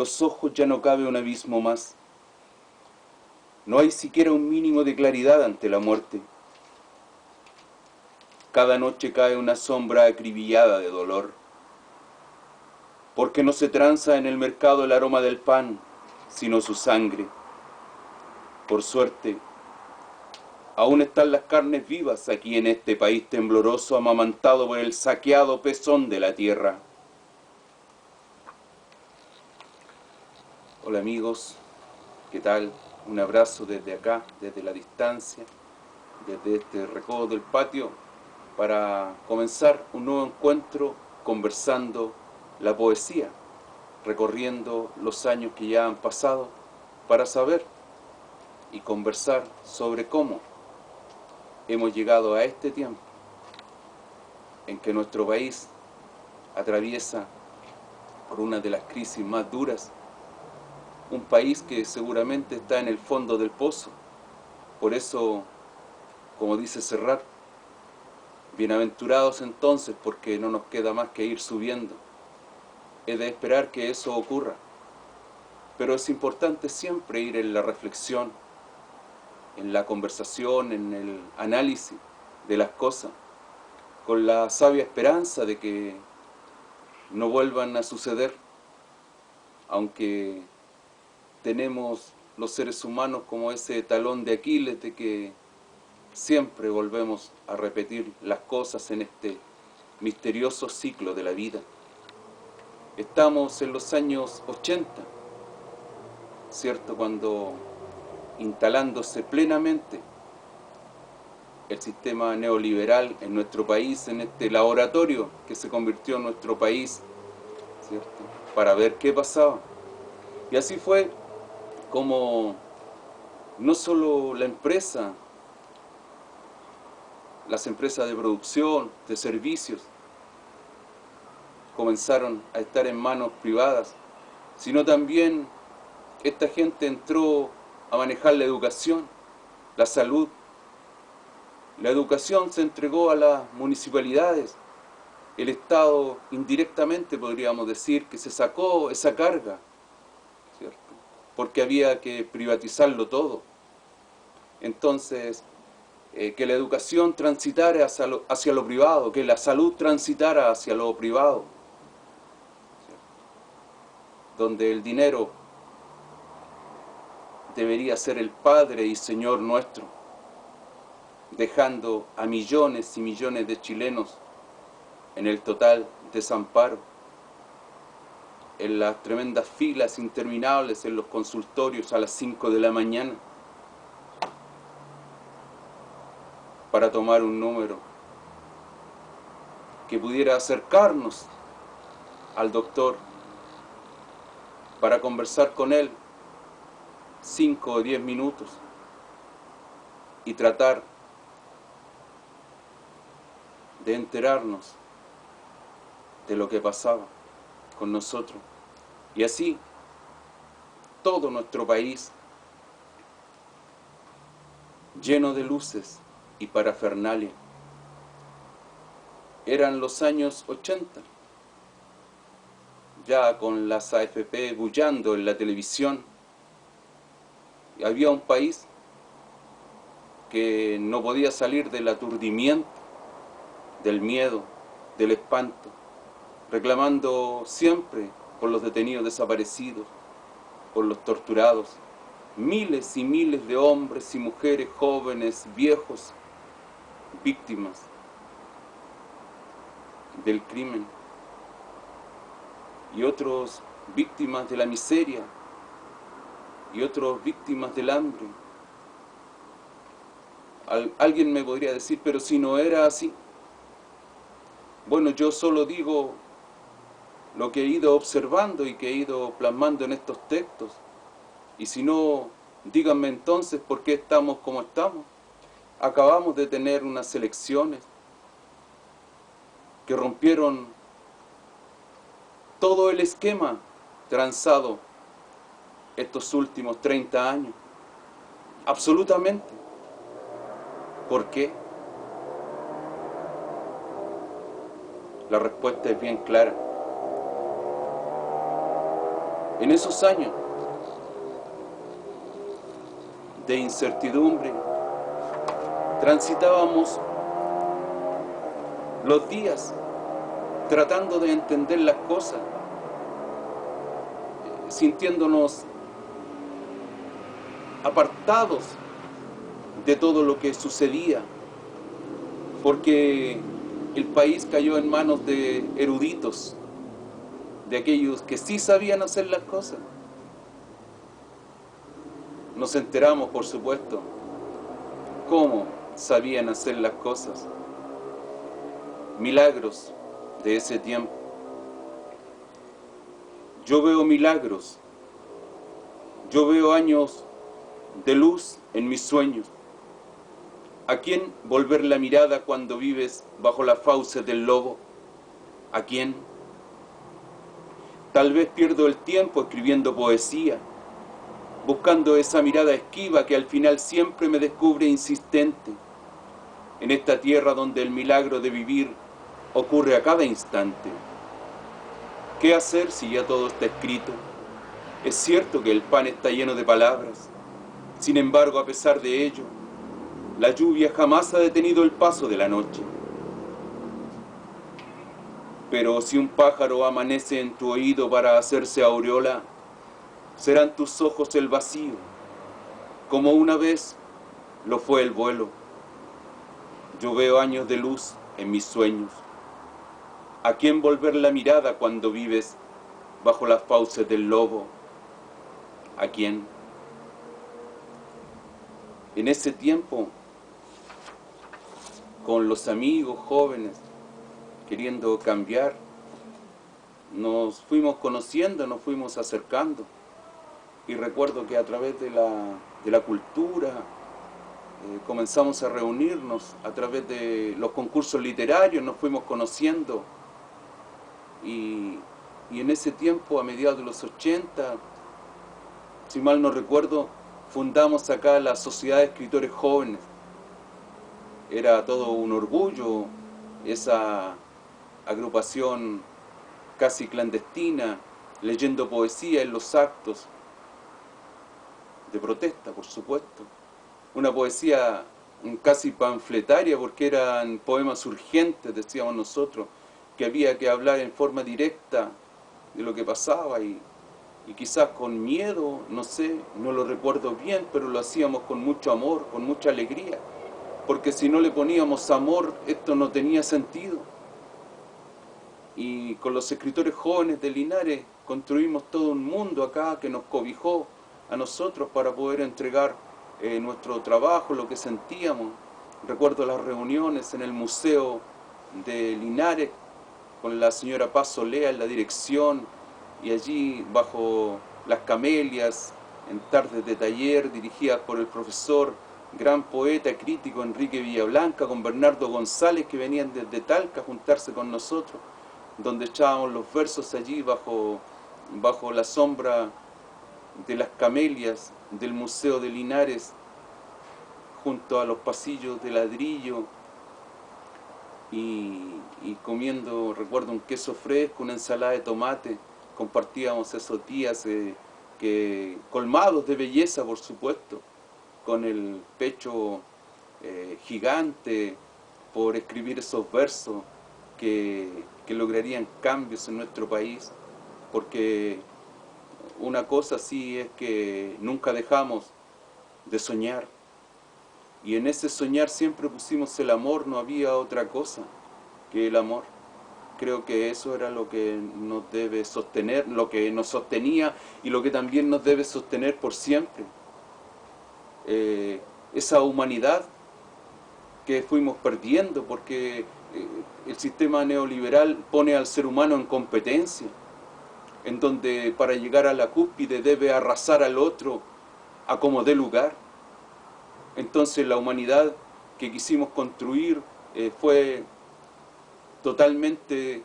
los ojos ya no cabe un abismo más. No hay siquiera un mínimo de claridad ante la muerte. Cada noche cae una sombra acribillada de dolor, porque no se tranza en el mercado el aroma del pan, sino su sangre. Por suerte, aún están las carnes vivas aquí en este país tembloroso, amamantado por el saqueado pezón de la tierra. Hola amigos, ¿qué tal? Un abrazo desde acá, desde la distancia, desde este recodo del patio, para comenzar un nuevo encuentro conversando la poesía, recorriendo los años que ya han pasado para saber y conversar sobre cómo hemos llegado a este tiempo en que nuestro país atraviesa por una de las crisis más duras, un país que seguramente está en el fondo del pozo. Por eso, como dice Serrat, bienaventurados entonces porque no nos queda más que ir subiendo. Es de esperar que eso ocurra, pero es importante siempre ir en la reflexión, en la conversación, en el análisis de las cosas, con la sabia esperanza de que no vuelvan a suceder, aunque tenemos los seres humanos como ese talón de Aquiles de que siempre volvemos a repetir las cosas en este misterioso ciclo de la vida. Estamos en los años 80, ¿cierto? Cuando instalándose plenamente el sistema neoliberal en nuestro país, en este laboratorio que se convirtió en nuestro país, ¿cierto? Para ver qué pasaba. Y así fue como no solo la empresa, las empresas de producción, de servicios, comenzaron a estar en manos privadas, sino también esta gente entró a manejar la educación, la salud. La educación se entregó a las municipalidades. El Estado indirectamente podríamos decir que se sacó esa carga, ¿cierto? Porque había que privatizarlo todo. Entonces, que la educación transitara hacia lo privado, que la salud transitara hacia lo privado, ¿cierto? Donde el dinero debería ser el Padre y Señor nuestro, dejando a millones y millones de chilenos en el total desamparo, en las tremendas filas interminables en los consultorios a las 5 de la mañana, para tomar un número que pudiera acercarnos al doctor, para conversar con él 5 o 10 minutos y tratar de enterarnos de lo que pasaba con nosotros. Y así, todo nuestro país lleno de luces y parafernalia. Eran los años 80, ya con las AFP bullando en la televisión. Había un país que no podía salir del aturdimiento, del miedo, del espanto, reclamando siempre por los detenidos desaparecidos, por los torturados, miles y miles de hombres y mujeres, jóvenes, viejos, víctimas del crimen, y otros víctimas de la miseria, y otros víctimas del hambre. Alguien me podría decir, pero si no era así. Bueno, yo solo digo lo que he ido observando y que he ido plasmando en estos textos. Y si no, díganme entonces por qué estamos como estamos. Acabamos de tener unas elecciones que rompieron todo el esquema transado estos últimos 30 años. Absolutamente. ¿Por qué? La respuesta es bien clara. En esos años de incertidumbre, transitábamos los días tratando de entender las cosas, sintiéndonos apartados de todo lo que sucedía, porque el país cayó en manos de eruditos, de aquellos que sí sabían hacer las cosas. Nos enteramos, por supuesto, cómo sabían hacer las cosas. Milagros de ese tiempo. Yo veo milagros, yo veo años de luz en mis sueños. ¿A quién volver la mirada cuando vives bajo las fauces del lobo? ¿A quién? Tal vez pierdo el tiempo escribiendo poesía, buscando esa mirada esquiva que al final siempre me descubre insistente, en esta tierra donde el milagro de vivir ocurre a cada instante. ¿Qué hacer si ya todo está escrito? Es cierto que el pan está lleno de palabras, sin embargo, a pesar de ello, la lluvia jamás ha detenido el paso de la noche. Pero si un pájaro amanece en tu oído para hacerse aureola, serán tus ojos el vacío, como una vez lo fue el vuelo. Yo veo años de luz en mis sueños. ¿A quién volver la mirada cuando vives bajo las fauces del lobo? ¿A quién? En ese tiempo, con los amigos jóvenes, queriendo cambiar, nos fuimos conociendo, nos fuimos acercando. Y recuerdo que a través de la cultura comenzamos a reunirnos, a través de los concursos literarios nos fuimos conociendo. Y en ese tiempo, a mediados de los 80, si mal no recuerdo, fundamos acá la Sociedad de Escritores Jóvenes. Era todo un orgullo esa agrupación casi clandestina, leyendo poesía en los actos de protesta, por supuesto. Una poesía casi panfletaria, porque eran poemas urgentes, decíamos nosotros, que había que hablar en forma directa de lo que pasaba y quizás con miedo, no sé, no lo recuerdo bien, pero lo hacíamos con mucho amor, con mucha alegría, porque si no le poníamos amor, esto no tenía sentido. Y con los escritores jóvenes de Linares construimos todo un mundo acá que nos cobijó a nosotros para poder entregar nuestro trabajo, lo que sentíamos. Recuerdo las reuniones en el Museo de Linares con la señora Paz Solea en la dirección, y allí bajo las camelias, en tardes de taller dirigidas por el profesor, gran poeta, crítico Enrique Villablanca, con Bernardo González, que venían desde Talca a juntarse con nosotros, donde echábamos los versos allí bajo la sombra de las camelias del Museo de Linares, junto a los pasillos de ladrillo, y comiendo, recuerdo, un queso fresco, una ensalada de tomate. Compartíamos esos días que colmados de belleza, por supuesto, con el pecho gigante por escribir esos versos que lograrían cambios en nuestro país, porque una cosa sí es que nunca dejamos de soñar, y en ese soñar siempre pusimos el amor, no había otra cosa que el amor. Creo que eso era lo que nos debe sostener, lo que nos sostenía y lo que también nos debe sostener por siempre. Esa humanidad que fuimos perdiendo porque el sistema neoliberal pone al ser humano en competencia, en donde para llegar a la cúspide debe arrasar al otro a como dé lugar. Entonces la humanidad que quisimos construir fue totalmente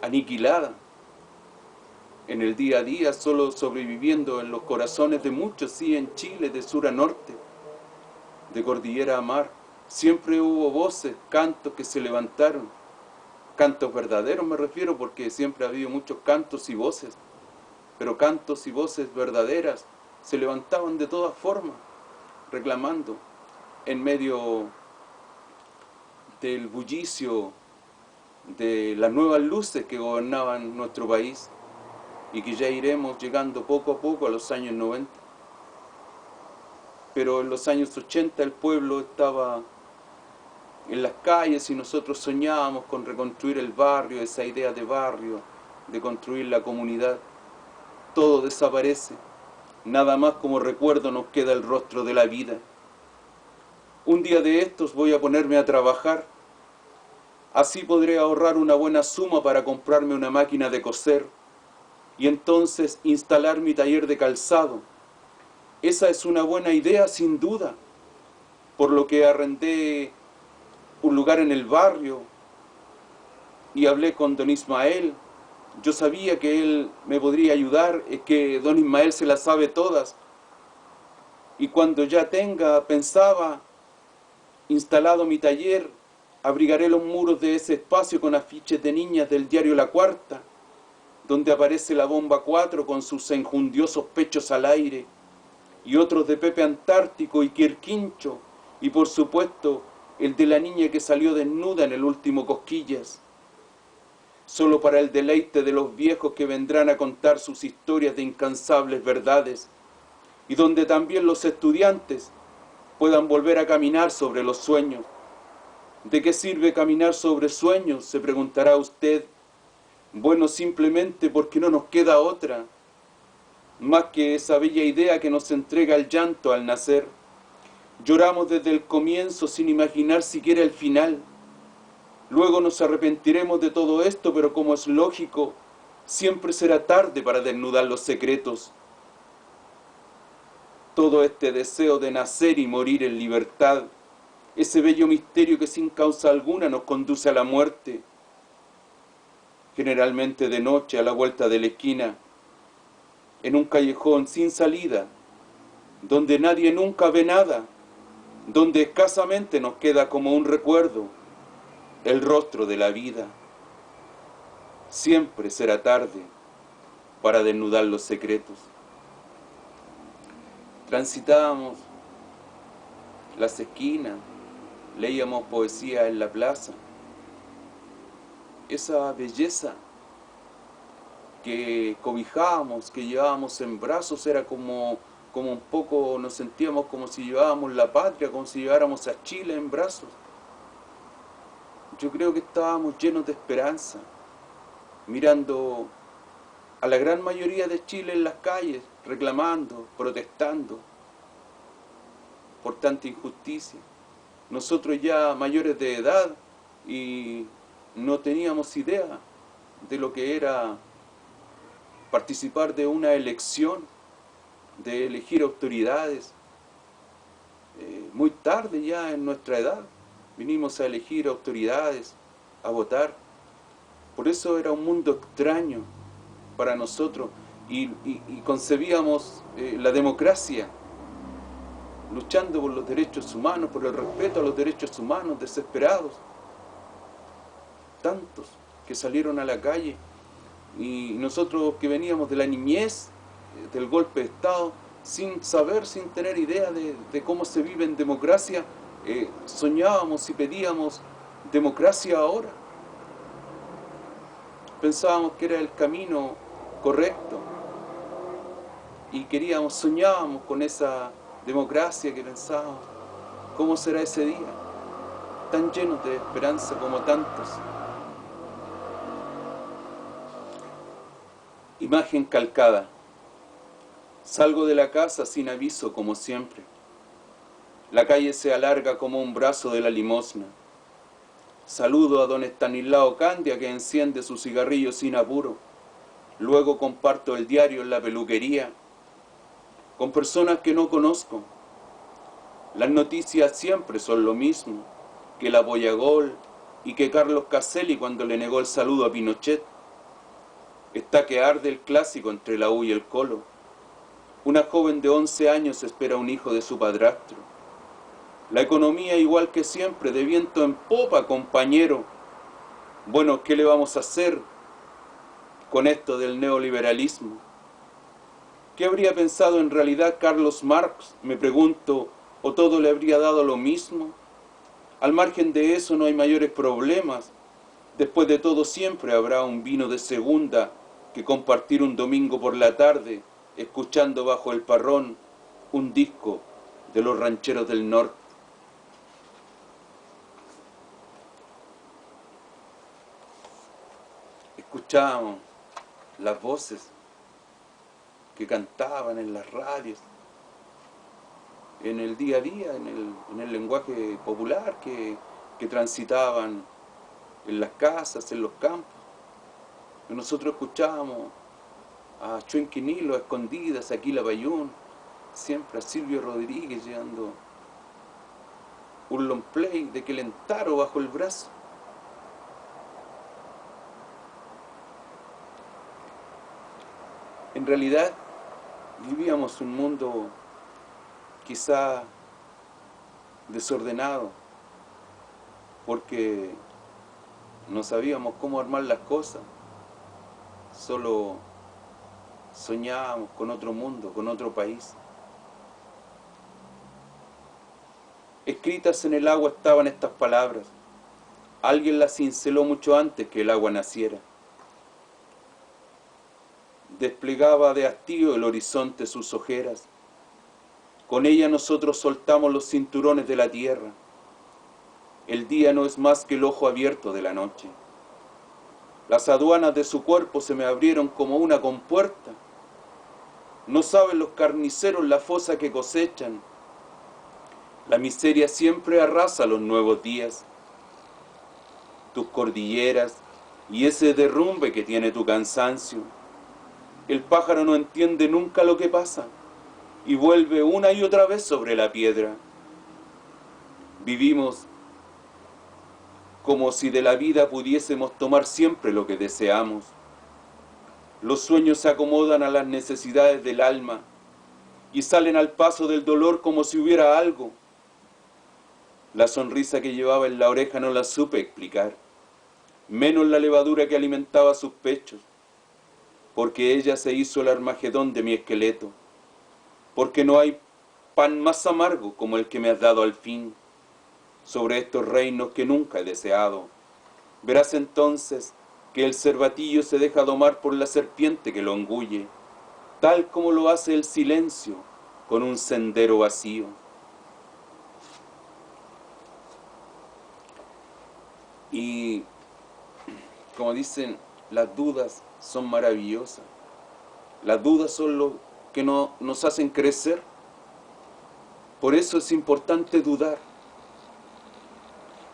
aniquilada en el día a día, solo sobreviviendo en los corazones de muchos, sí, en Chile, de sur a norte, de cordillera a mar. Siempre hubo voces, cantos que se levantaron, cantos verdaderos me refiero, porque siempre ha habido muchos cantos y voces, pero cantos y voces verdaderas se levantaban de todas formas, reclamando en medio del bullicio de las nuevas luces que gobernaban nuestro país y que ya iremos llegando poco a poco a los años 90. Pero en los años 80 el pueblo estaba en las calles y nosotros soñábamos con reconstruir el barrio, esa idea de barrio, de construir la comunidad. Todo desaparece, nada más como recuerdo nos queda el rostro de la vida. Un día de estos voy a ponerme a trabajar, así podré ahorrar una buena suma para comprarme una máquina de coser y entonces instalar mi taller de calzado. Esa es una buena idea sin duda, por lo que arrendé un lugar en el barrio y hablé con don Ismael. Yo sabía que él me podría ayudar, es que don Ismael se las sabe todas. Y cuando ya tenga, pensaba, instalado mi taller, abrigaré los muros de ese espacio con afiches de niñas del diario La Cuarta, donde aparece la bomba 4 con sus enjundiosos pechos al aire, y otros de Pepe Antártico y Quirquincho, y por supuesto el de la niña que salió desnuda en el último Cosquillas, solo para el deleite de los viejos que vendrán a contar sus historias de incansables verdades, y donde también los estudiantes puedan volver a caminar sobre los sueños. ¿De qué sirve caminar sobre sueños?, se preguntará usted. Bueno, simplemente porque no nos queda otra, más que esa bella idea que nos entrega el llanto al nacer. Lloramos desde el comienzo sin imaginar siquiera el final. Luego nos arrepentiremos de todo esto, pero como es lógico, siempre será tarde para desnudar los secretos. Todo este deseo de nacer y morir en libertad, ese bello misterio que sin causa alguna nos conduce a la muerte, generalmente de noche a la vuelta de la esquina, en un callejón sin salida, donde nadie nunca ve nada, donde escasamente nos queda como un recuerdo el rostro de la vida. Siempre será tarde para desnudar los secretos. Transitábamos las esquinas, leíamos poesía en la plaza. Esa belleza que cobijábamos, que llevábamos en brazos, era como un poco, nos sentíamos como si llevábamos la patria, como si lleváramos a Chile en brazos. Yo creo que estábamos llenos de esperanza, mirando a la gran mayoría de Chile en las calles, reclamando, protestando por tanta injusticia. Nosotros ya mayores de edad y no teníamos idea de lo que era participar de una elección, de elegir autoridades. Muy tarde ya en nuestra edad vinimos a elegir autoridades, a votar. Por eso era un mundo extraño para nosotros y concebíamos la democracia, luchando por los derechos humanos, por el respeto a los derechos humanos, desesperados. Tantos que salieron a la calle y nosotros que veníamos de la niñez, del golpe de Estado, sin saber, sin tener idea de cómo se vive en democracia, soñábamos y pedíamos democracia ahora. Pensábamos que era el camino correcto y queríamos, soñábamos con esa democracia que pensábamos, ¿cómo será ese día? Tan llenos de esperanza como tantos. Imagen calcada. Salgo de la casa sin aviso como siempre. La calle se alarga como un brazo de la limosna. Saludo a don Estanislao Candia que enciende su cigarrillo sin apuro. Luego comparto el diario en la peluquería con personas que no conozco. Las noticias siempre son lo mismo, que la Boyagol y que Carlos Caselli cuando le negó el saludo a Pinochet. Está que arde el clásico entre la U y el Colo. Una joven de 11 años espera un hijo de su padrastro. La economía igual que siempre, de viento en popa, compañero. Bueno, ¿qué le vamos a hacer con esto del neoliberalismo? ¿Qué habría pensado en realidad Carlos Marx? Me pregunto, ¿o todo le habría dado lo mismo? Al margen de eso no hay mayores problemas. Después de todo siempre habrá un vino de segunda que compartir un domingo por la tarde, escuchando bajo el parrón un disco de los rancheros del norte. Escuchábamos las voces que cantaban en las radios, en el día a día, en el lenguaje popular que transitaban en las casas, en los campos. Y nosotros escuchábamos a Chuenquinilo, a Escondidas, a Aquila Bayún, siempre a Silvio Rodríguez llevando un long play de Quelentaro bajo el brazo. En realidad vivíamos un mundo quizá desordenado, porque no sabíamos cómo armar las cosas, solo soñábamos con otro mundo, con otro país. Escritas en el agua estaban estas palabras. Alguien las cinceló mucho antes que el agua naciera. Desplegaba de hastío el horizonte sus ojeras. Con ella nosotros soltamos los cinturones de la tierra. El día no es más que el ojo abierto de la noche. Las aduanas de su cuerpo se me abrieron como una compuerta. No saben los carniceros la fosa que cosechan. La miseria siempre arrasa los nuevos días. Tus cordilleras y ese derrumbe que tiene tu cansancio. El pájaro no entiende nunca lo que pasa y vuelve una y otra vez sobre la piedra. Vivimos como si de la vida pudiésemos tomar siempre lo que deseamos. Los sueños se acomodan a las necesidades del alma y salen al paso del dolor como si hubiera algo. La sonrisa que llevaba en la oreja no la supe explicar, menos la levadura que alimentaba sus pechos, porque ella se hizo el Armagedón de mi esqueleto, porque no hay pan más amargo como el que me has dado al fin, sobre estos reinos que nunca he deseado. Verás entonces que el cervatillo se deja domar por la serpiente que lo engulle, tal como lo hace el silencio con un sendero vacío. Y como dicen, las dudas son maravillosas. Las dudas son lo que nos hacen crecer. Por eso es importante dudar,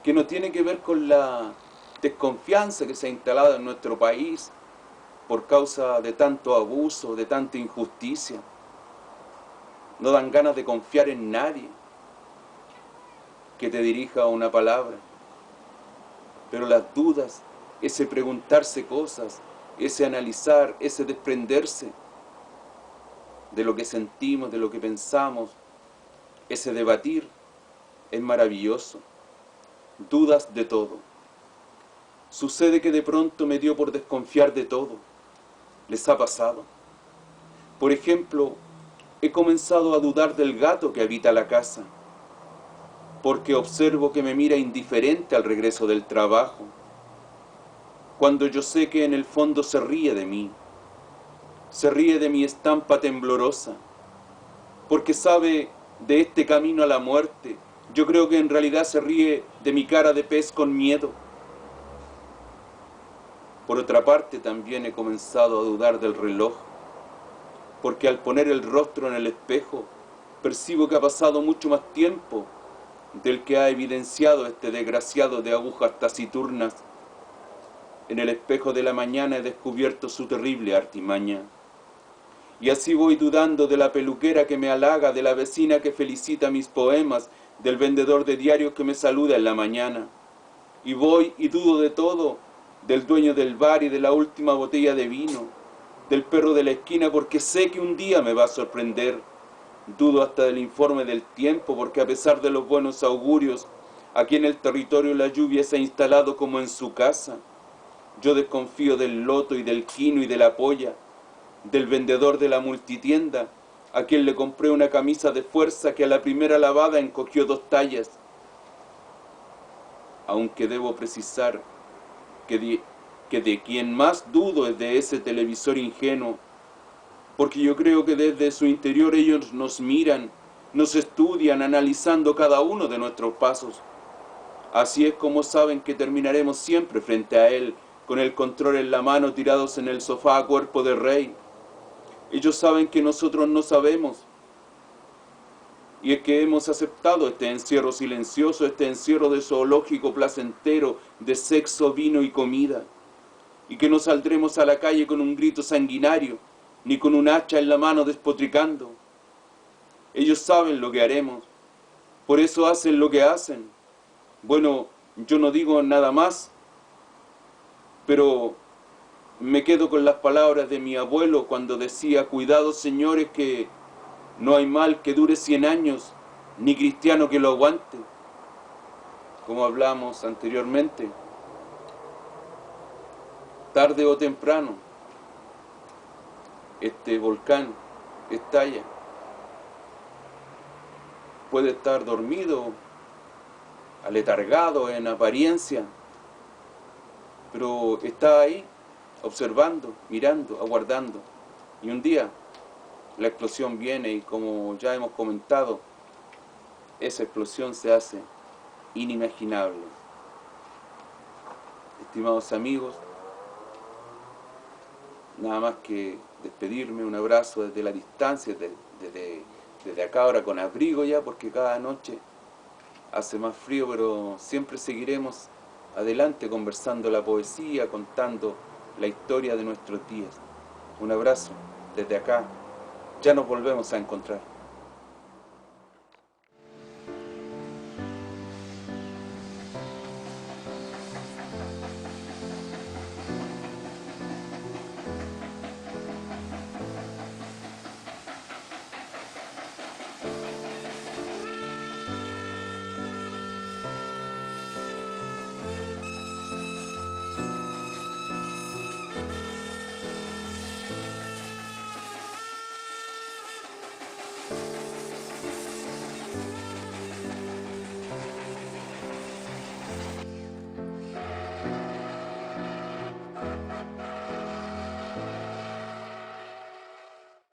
que no tiene que ver con la desconfianza que se ha instalado en nuestro país por causa de tanto abuso, de tanta injusticia. No dan ganas de confiar en nadie que te dirija una palabra. Pero las dudas, ese preguntarse cosas, ese analizar, ese desprenderse de lo que sentimos, de lo que pensamos, ese debatir, es maravilloso. Dudas de todo. Sucede que de pronto me dio por desconfiar de todo. ¿Les ha pasado? Por ejemplo, he comenzado a dudar del gato que habita la casa, porque observo que me mira indiferente al regreso del trabajo, cuando yo sé que en el fondo se ríe de mí, se ríe de mi estampa temblorosa, porque sabe de este camino a la muerte. Yo creo que en realidad se ríe de mi cara de pez con miedo. Por otra parte, también he comenzado a dudar del reloj, porque al poner el rostro en el espejo, percibo que ha pasado mucho más tiempo del que ha evidenciado este desgraciado de agujas taciturnas. En el espejo de la mañana he descubierto su terrible artimaña. Y así voy dudando de la peluquera que me halaga, de la vecina que felicita mis poemas, del vendedor de diarios que me saluda en la mañana. Y voy y dudo de todo, del dueño del bar y de la última botella de vino, del perro de la esquina porque sé que un día me va a sorprender. Dudo hasta del informe del tiempo porque a pesar de los buenos augurios, aquí en el territorio la lluvia se ha instalado como en su casa. Yo desconfío del loto y del quino y de la polla. del vendedor de la multitienda, a quien le compré una camisa de fuerza que a la primera lavada encogió 2 tallas. Aunque debo precisar que de quien más dudo es de ese televisor ingenuo, porque yo creo que desde su interior ellos nos miran, nos estudian, analizando cada uno de nuestros pasos. Así es como saben que terminaremos siempre frente a él, con el control en la mano, tirados en el sofá a cuerpo de rey. Ellos saben que nosotros no sabemos, y es que hemos aceptado este encierro silencioso, este encierro de zoológico placentero, de sexo, vino y comida, y que no saldremos a la calle con un grito sanguinario, ni con un hacha en la mano despotricando. Ellos saben lo que haremos, por eso hacen lo que hacen. Bueno, yo no digo nada más, pero me quedo con las palabras de mi abuelo cuando decía: cuidado, señores, que no hay mal que dure 100 años, ni cristiano que lo aguante. Como hablamos anteriormente, tarde o temprano, este volcán estalla. Puede estar dormido, aletargado en apariencia, pero está ahí, observando, mirando, aguardando. Y un día la explosión viene y, como ya hemos comentado, esa explosión se hace inimaginable. Estimados amigos, nada más que despedirme, un abrazo desde la distancia, desde acá ahora con abrigo ya, porque cada noche hace más frío, pero siempre seguiremos adelante conversando la poesía, contando la historia de nuestros días. Un abrazo desde acá, ya nos volvemos a encontrar.